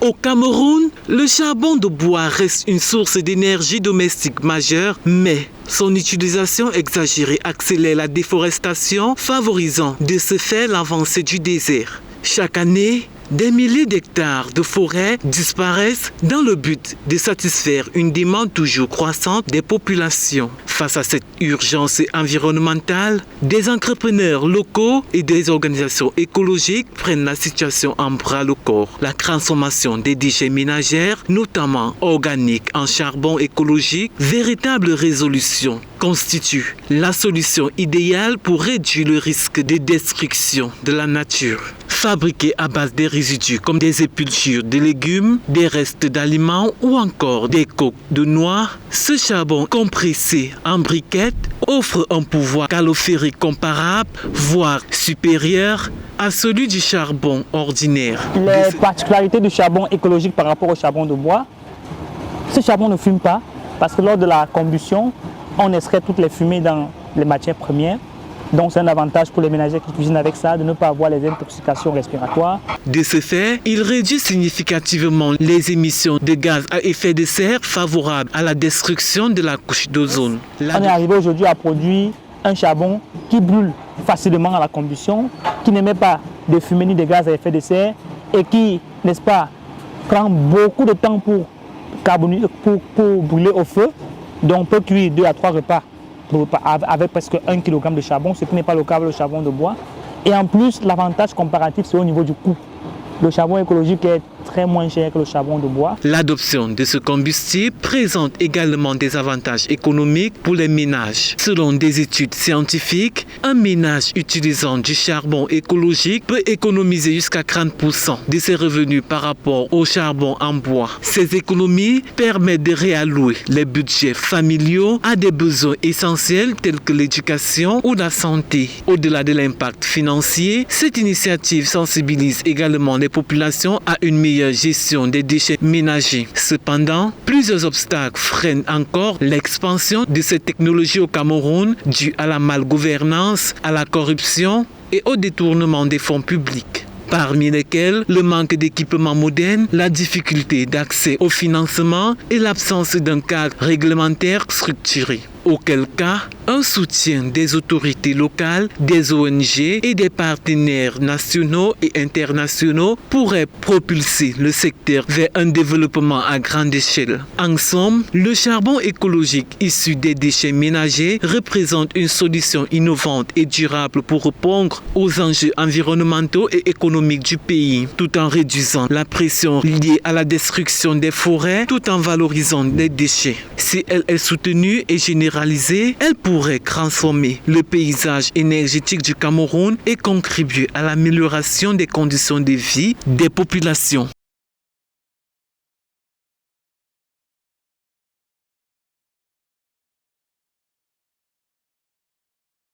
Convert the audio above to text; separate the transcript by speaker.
Speaker 1: Au Cameroun, le charbon de bois reste une source d'énergie domestique majeure, mais son utilisation exagérée accélère la déforestation, favorisant de ce fait l'avancée du désert. Chaque année, des milliers d'hectares de forêts disparaissent dans le but de satisfaire une demande toujours croissante des populations. Face à cette urgence environnementale, des entrepreneurs locaux et des organisations écologiques prennent la situation en bras le corps. La transformation des déchets ménagers, notamment organiques en charbon écologique, véritable résolution, constitue la solution idéale pour réduire le risque de destruction de la nature. Fabriqué à base des résidus comme des épulchures de légumes, des restes d'aliments ou encore des coques de noix, ce charbon compressé en briquettes offre un pouvoir caloriférique comparable, voire supérieur à celui du charbon ordinaire.
Speaker 2: Les particularités du charbon écologique par rapport au charbon de bois, ce charbon ne fume pas parce que lors de la combustion, on extrait toutes les fumées dans les matières premières. Donc c'est un avantage pour les ménagers qui cuisinent avec ça de ne pas avoir les intoxications respiratoires.
Speaker 1: De ce fait, il réduit significativement les émissions de gaz à effet de serre favorables à la destruction de la couche d'ozone.
Speaker 2: On est arrivé aujourd'hui à produire un charbon qui brûle facilement à la combustion, qui n'émet pas de fumée ni de gaz à effet de serre et qui, n'est-ce pas, prend beaucoup de temps pour brûler au feu. Donc on peut cuire 2 à 3 repas avec presque 1 kg de charbon, ce qui n'est pas le cas avec le charbon de bois. Et en plus, l'avantage comparatif, c'est au niveau du coût. Le charbon écologique est très moins cher que le charbon de bois.
Speaker 1: L'adoption de ce combustible présente également des avantages économiques pour les ménages. Selon des études scientifiques, un ménage utilisant du charbon écologique peut économiser jusqu'à 30% de ses revenus par rapport au charbon en bois. Ces économies permettent de réallouer les budgets familiaux à des besoins essentiels tels que l'éducation ou la santé. Au-delà de l'impact financier, cette initiative sensibilise également les populations à une meilleure gestion des déchets ménagers. Cependant, plusieurs obstacles freinent encore l'expansion de cette technologie au Cameroun due à la malgouvernance, à la corruption et au détournement des fonds publics. Parmi lesquels le manque d'équipements modernes, la difficulté d'accès au financement et l'absence d'un cadre réglementaire structuré. Auquel cas, un soutien des autorités locales, des ONG et des partenaires nationaux et internationaux pourrait propulser le secteur vers un développement à grande échelle. En somme, le charbon écologique issu des déchets ménagers représente une solution innovante et durable pour répondre aux enjeux environnementaux et économiques du pays, tout en réduisant la pression liée à la destruction des forêts, tout en valorisant les déchets. Si elle est soutenue et généralisée, elle pourrait transformer le paysage énergétique du Cameroun et contribuer à l'amélioration des conditions de vie des populations.